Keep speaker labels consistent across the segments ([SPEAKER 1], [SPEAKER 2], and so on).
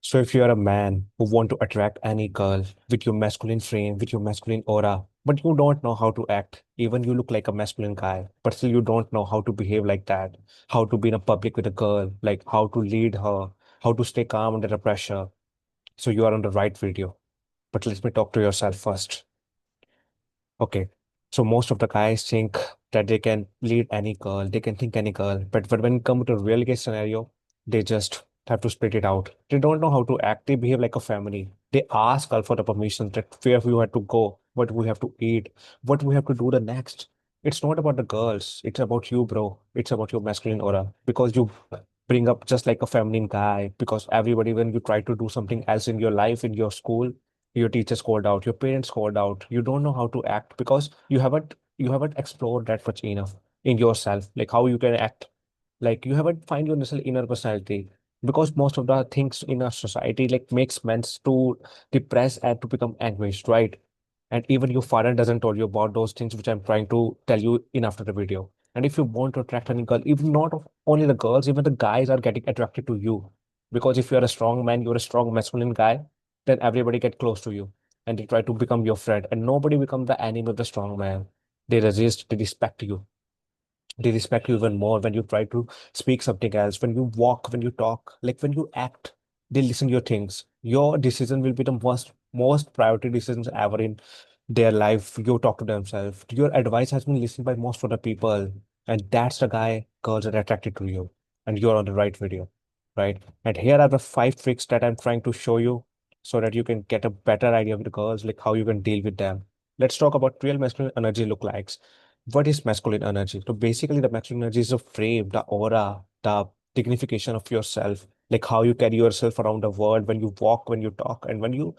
[SPEAKER 1] So if you're a man who want to attract any girl with your masculine frame, with your masculine aura, but you don't know how to act, even you look like a masculine guy, but still you don't know how to behave like that, how to be in a public with a girl, like how to lead her, how to stay calm under the pressure. So you are on the right video. But let me talk to yourself first. Okay. So most of the guys think that they can lead any girl, they can think any girl, but when it comes to a real case scenario, they just have to split it out. They don't know how to act. They behave like a family. They ask girl for the permission that where we have to go, what we have to eat, what we have to do the next. It's not about the girls. It's about you, bro. It's about your masculine aura because you bring up just like a feminine guy. Because everybody, when you try to do something else in your life, in your school, your teachers called out, your parents called out, you don't know how to act because you haven't explored that much enough in yourself, like how you can act, like you haven't find your inner personality, because most of the things in our society like makes men to depress and to become anguished, right? And even your father doesn't tell you about those things which I'm trying to tell you in after the video. And if you want to attract any girl, even not only the girls, even the guys are getting attracted to you, because if you're a strong man, you're a strong masculine guy, then everybody get close to you and they try to become your friend, and nobody become the enemy of the strong man. They resist, they respect you. They respect you even more when you try to speak something else, when you walk, when you talk, like when you act, they listen to your things. Your decision will be the most priority decisions ever in their life. You talk to themselves. Your advice has been listened by most of the people. And that's the guy girls are attracted to you. And you're on the right video. Right. And here are the 5 tricks that I'm trying to show you so that you can get a better idea of the girls, like how you can deal with them. Let's talk about real masculine energy look likes. What is masculine energy? So basically, the masculine energy is a frame, the aura, the dignification of yourself, like how you carry yourself around the world when you walk, when you talk, and when you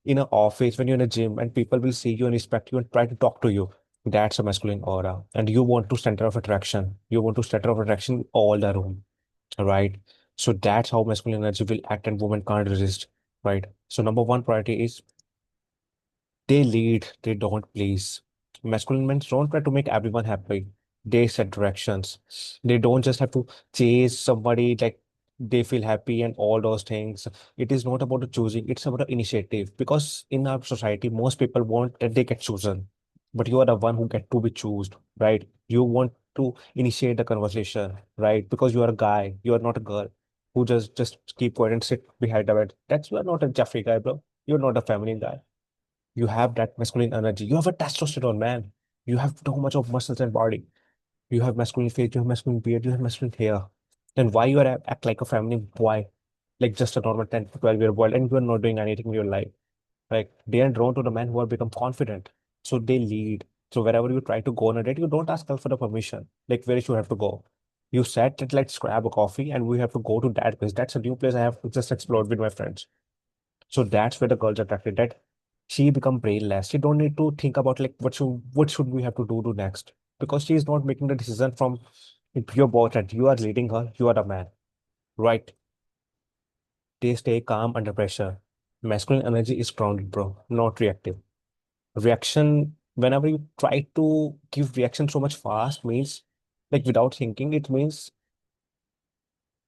[SPEAKER 1] in an office, when you're in a gym, and people will see you and respect you and try to talk to you. That's a masculine aura. And you want to center of attraction. You want to center of attraction all the room, right? So that's how masculine energy will act and women can't resist, right? So number one priority is they lead, they don't please. Masculine men don't try to make everyone happy. They set directions. They don't just have to chase somebody like they feel happy and all those things. It is not about the choosing, it's about the initiative. Because in our society, most people want that they get chosen. But you are the one who get to be chosen, right? You want to initiate the conversation, right? Because you are a guy, you are not a girl who just keep quiet and sit behind the bed. That's you are not a Jeffrey guy, bro. You're not a feminine guy. You have that masculine energy. You have a testosterone, man. You have so much of muscles and body. You have masculine face, you have masculine beard, you have masculine hair. Then why you are act like a feminine boy, like just a normal 10 to 12-year boy, and you are not doing anything in your life? Like they are drawn to the men who are become confident. So they lead. So wherever you try to go on a date, you don't ask her for the permission. Like where you have to go. You said that let's grab a coffee and we have to go to that place. That's a new place I have to just explore with my friends. So that's where the girls are attracted. That she become brainless. She don't need to think about like what should we have to do next, because she is not making the decision from your boss that you are leading her. You are the man, right? They stay calm under pressure. Masculine energy is grounded, bro, not reactive. Reaction, whenever you try to give reaction so much fast, means like without thinking, it means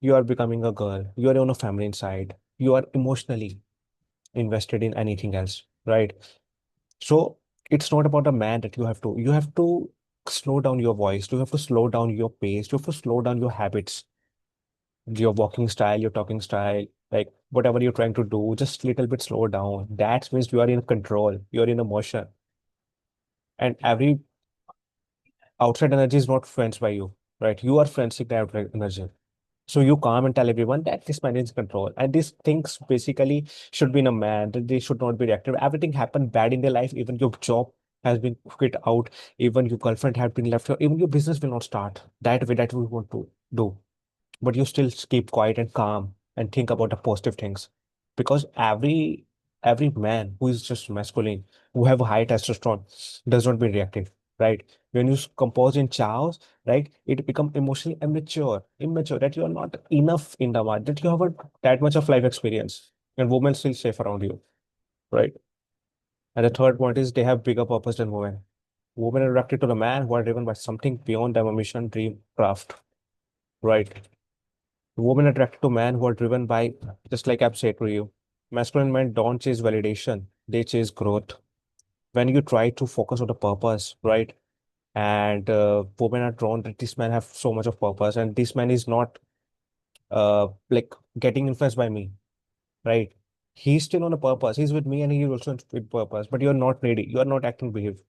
[SPEAKER 1] you are becoming a girl. You are on a feminine side. You are emotionally invested in anything else, right? So it's not about a man that you have to slow down your voice. You have to slow down your pace. You have to slow down your habits, your walking style, your talking style, like whatever you're trying to do, just little bit slow down. That means you are in control. You're in a motion. And every outside energy is not friends by you, right? You are friends with the outside energy. So you calm and tell everyone that this man is in control. And these things basically should be in a man, that they should not be reactive. Everything happened bad in their life. Even your job has been quit out. Even your girlfriend has been left. Even your business will not start that way that we want to do. But you still keep quiet and calm and think about the positive things. Because every man who is just masculine, who have a high testosterone, does not be reactive, right? When you compose in chaos, right, it become emotionally immature, that you are not enough in the mind, that you have that much of life experience, and women still safe around you, right? And the third point is they have bigger purpose than women. Women are attracted to the man who are driven by something beyond their mission, dream, craft, right? Women attracted to men who are driven by, just like I've said to you, masculine men don't chase validation, they chase growth. When you try to focus on the purpose, right? And women are drawn that this man have so much of purpose, and this man is not like getting influenced by me, right? He's still on a purpose. He's with me and he's also with purpose, but you're not ready. You are not acting behave.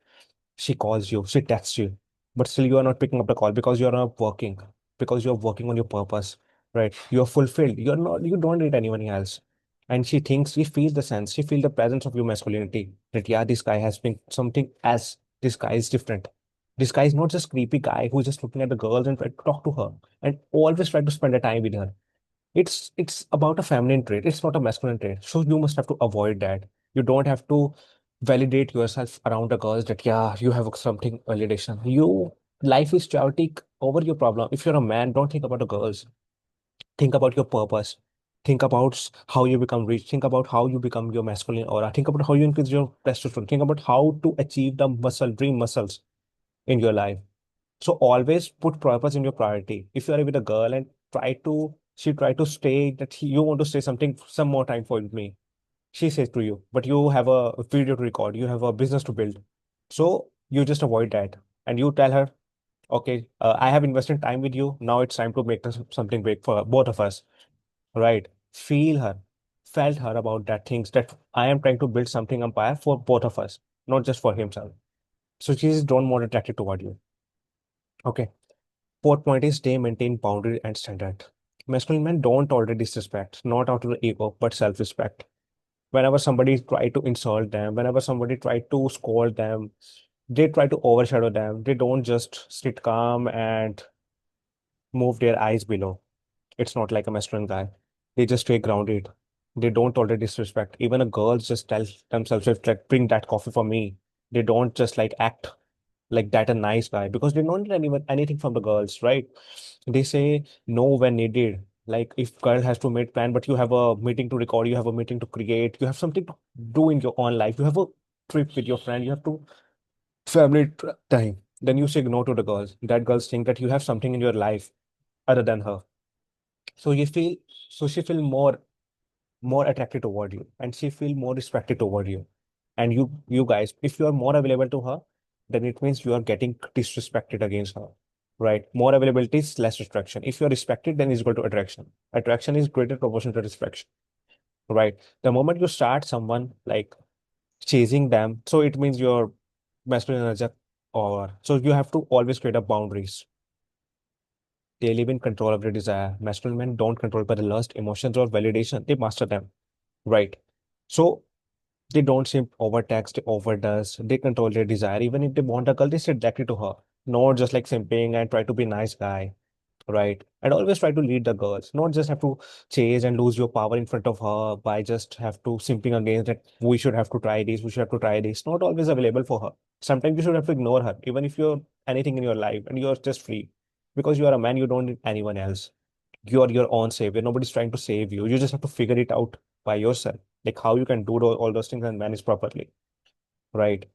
[SPEAKER 1] She calls you, she texts you, but still you are not picking up the call because you're not working, because you're working on your purpose, right? You're fulfilled. You're not, you don't need anyone else. And she thinks, she feels the sense, she feels the presence of your masculinity. That yeah, this guy has been something as this guy is different. This guy is not just creepy guy who's just looking at the girls and try to talk to her and always try to spend a time with her. It's about a feminine trait. It's not a masculine trait. So you must have to avoid that. You don't have to validate yourself around the girls that yeah, you have something validation. You life is chaotic over your problem. If you're a man, don't think about the girls. Think about your purpose. Think about how you become rich. Think about how you become your masculine aura. Think about how you increase your testosterone. Think about how to achieve the dream muscles in your life. So always put purpose in your priority. If you are with a girl and she try to stay that you want to say something some more time for me. She says to you, but you have a video to record, you have a business to build. So you just avoid that and you tell her, okay, I have invested time with you. Now it's time to make something big for both of us, right? Feel her, felt her about that things that I am trying to build something empire for both of us, not just for himself. So she's drawn more attracted toward you. Okay. Fourth point is they maintain boundary and standard. Masculine men don't tolerate disrespect, not out of the ego, but self-respect. Whenever somebody try to insult them, whenever somebody try to scold them, they try to overshadow them. They don't just sit calm and move their eyes below. It's not like a masculine guy. They just stay grounded. They don't tolerate disrespect. Even a girls just tell themselves, "If, like, bring that coffee for me." They don't just like act like that a nice guy because they don't need anything from the girls, right? They say no when needed. Like if girl has to make plan, but you have a meeting to record, you have a meeting to create, you have something to do in your own life, you have a trip with your friend, you have to time. Then you say no to the girls. That girls think that you have something in your life other than her. So you feel so she feel more attracted toward you and she feel more respected toward you. And you guys, if you are more available to her, then it means you are getting disrespected against her, right? More availability is less distraction. If you're respected, then it's equal to attraction. Attraction is greater proportion to respect, right? The moment you start someone like chasing them, so it means your masculine energy over. So you have to always create a boundaries. They live in control of their desire. Masculine men don't control by the lust, emotions, or validation. They master them, right? So they don't seem overtaxed, overdoes. They control their desire. Even if they want a girl, they sit directly to her. Not just like simping and try to be nice guy, right? And always try to lead the girls. Not just have to chase and lose your power in front of her by just have to simping against that we should have to try this, we should have to try this. Not always available for her. Sometimes you should have to ignore her, even if you're anything in your life and you're just free. Because you are a man, you don't need anyone else. You're your own savior. Nobody's trying to save you. You just have to figure it out by yourself. Like how you can do all those things and manage properly. Right.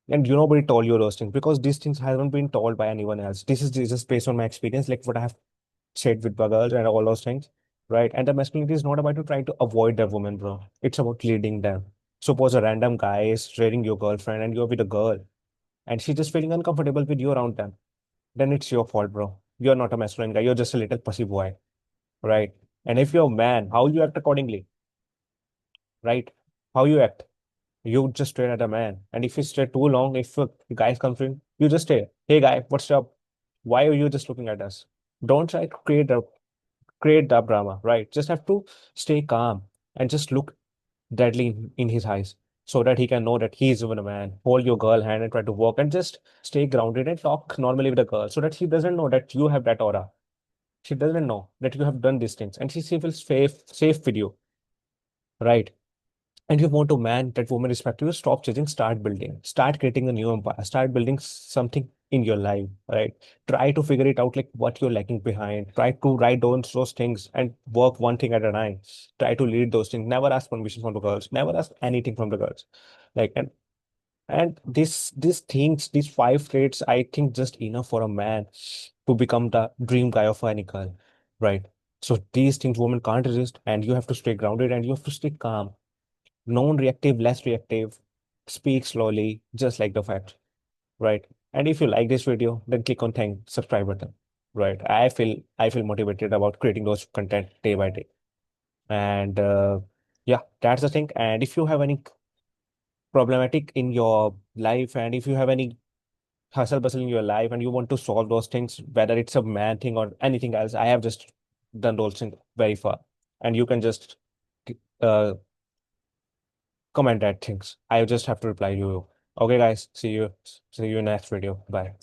[SPEAKER 1] And you nobody told you those things because these things haven't been told by anyone else. This is just based on my experience, like what I have said with girls and all those things. Right. And the masculinity is not about you trying to avoid the woman, bro. It's about leading them. Suppose a random guy is dating your girlfriend and you're with a girl and she's just feeling uncomfortable with you around them. Then it's your fault, bro. You're not a masculine guy. You're just a little pussy boy. Right. And if you're a man, how you act accordingly, right? How you act. You just stare at a man. And if you stare too long, if a guy comes in, you just stare. Hey guy, what's up? Why are you just looking at us? Don't try to create the drama, right? Just have to stay calm and just look deadly in his eyes so that he can know that he is even a man. Hold your girl hand and try to walk and just stay grounded and talk normally with the girl so that she doesn't know that you have that aura. She doesn't know that you have done these things and she feels safe with you, right? And you want to man that woman respect you, stop chasing, start building, start creating a new empire, start building something in your life, right? Try to figure it out, like what you're lacking behind. Try to write down those things and work one thing at a time. Try to lead those things. Never ask permission from the girls. Never ask anything from the girls. Like and these things, these five traits, I think just enough for a man to become the dream guy of any girl, right? So these things women can't resist, and you have to stay grounded and you have to stay calm. Non-reactive, less reactive, speak slowly, just like the fact, right? And if you like this video, then click on thank subscribe button, right? I feel motivated about creating those content day by day. And yeah, that's the thing. And if you have any problematic in your life, and if you have any hustle bustle in your life and you want to solve those things, whether it's a man thing or anything else, I have just done those things very far. And you can just uh, comment that things. I just have to reply to you. Okay, guys, see you in next video. Bye.